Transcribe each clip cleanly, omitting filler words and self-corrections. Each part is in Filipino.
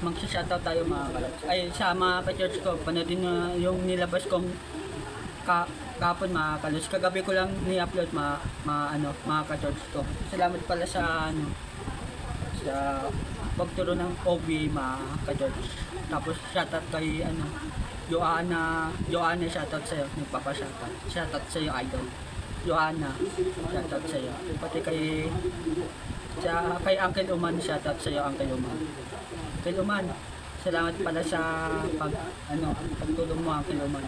Magsa-shoutout tayo mga kalods. Ay, sa mga ka-church ko, panoodin nyo yung nilabas kong kapon mga kalods. Kagabi ko lang ni-upload mga ka-church ko. Salamat pala sa sa pagturo ng OB mga ka-church. Tapos shoutout kay Joanna, shoutout sa'yo. Nagpapa-shoutout. Shoutout sa'yo, idol. Joanna, shoutout sa'yo. Pati kay Uncle Uman, shoutout sa'yo, Uncle Uman. Uncle Uman, salamat pala sa pagtulong mo, Uncle Uman.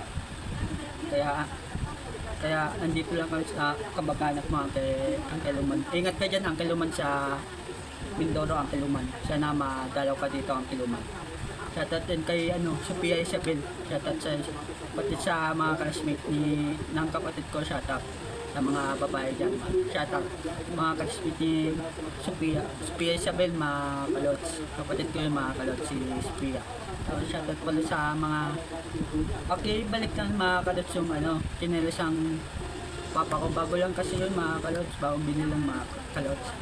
Kaya andito lang kami sa kabaganak mo kay Uncle Uman. Ingat ka dyan, Uncle Uman, sa Mindoro, Uncle Uman. Sana madalaw ka dito, Uncle Uman. Shoutout din kay Sophia Isabel. Shoutout pati sa mga classmate ng kapatid ko, shoutout sa mga babae dyan. Shoutout mga classmate ni Sophia Isabel, mga kalods. Kapatid ko yung mga kalods, si Sophia. Tapos shoutout pala sa mga balik lang mga kalods yung kinilasang papa ko. Bago lang kasi yun mga kalods, bagong binili lang mga kalods.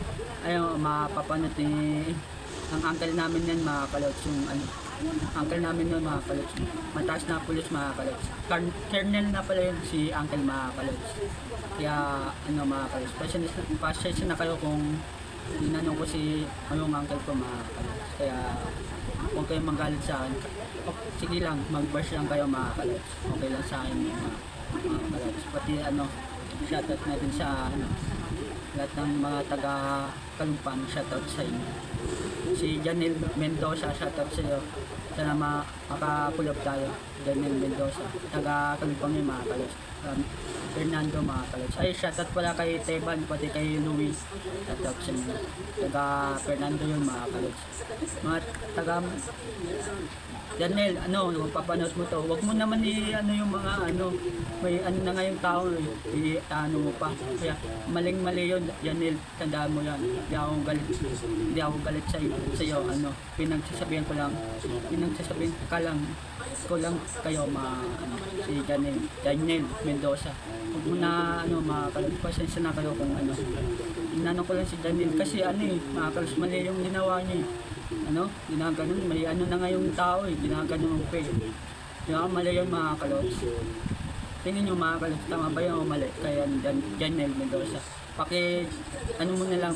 Ayun, mapapanood ang uncle namin yan mga kalods, yung uncle namin yun mga kalods, mataas na pulis mga kalods. Colonel na pala yun si uncle mga kalods. Kaya mga kalods, pasensya na kayo kung dinanong ko yung uncle ko mga kalods. Kaya huwag kayong magalit sa akin. Sige lang, mag-bash lang kayo mga kalods. Okay lang sa akin mga kalods. Pati shoutout natin sa lahat ng mga taga Kalumpang, shoutout sa inyo. Si Janel Mendoza, shoutout sa iyo. Sana makapulob tayo. Janel Mendoza, taga Kalumpang yung mga kalods. Fernando mga kalods. Ay, shoutout pala kay Teban, pati kay Louis. Shoutout sa inyo. Taga Fernando yung mga kalods. Mga taga Janel, papanood mo to. Huwag mo naman yung mga may na nga yung tao mo pa. Kaya maling-mali yun, Janel, tandaan mo yan. Hindi ako galit sa iyo. Pinagsasabihan ko lang kayo si Daniel Mendoza. Huwag mo na mga kalabas, pasensya na kayo kung inano ko lang si Daniel kasi mga kalabas, mali yung ginawa niya. Ginaganon, may na nga yung tao ginaganon yung mali yung mga kalods. Tingin nyo mga kalods, tama ba yung mali? Kaya Daniel Mendoza, mo na lang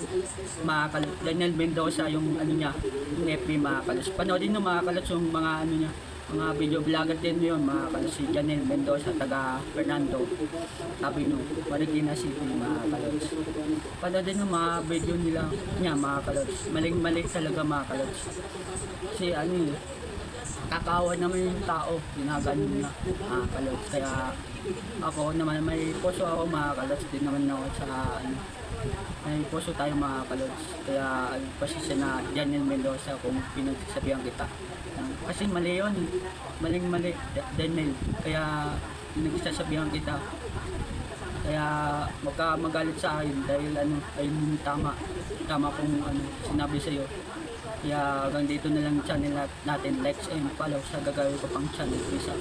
mga kalods, Daniel Mendoza yung niya, yung FB mga kalods. Panoodin nyo mga kalods yung mga niya, mga video vlogger din yun mga kalods. Si Daniel Mendoza, taga Fernando, sabi nyo, Marikina City mga kalods. Panoodin nyo mga video niya mga kalods. Maling-mali talaga mga kalods. Kasi kakawan naman yung tao, ginaganon na mga kalods. Kaya ako naman, may puso ako mga kalods, din naman ako sa may puso tayo mga kalods. Kaya pasisya na Daniel Mendoza kung pinagsasabihan kita. Kasi mali yun, maling-mali Daniel. Kaya pinagsasabihan kita. Kaya wag ka magalit sa akin dahil ayun tama kung sinabi sa iyo. Kaya hanggang dito na lang channel natin. Like and follow sa gagawin ko pang channel. Peace out.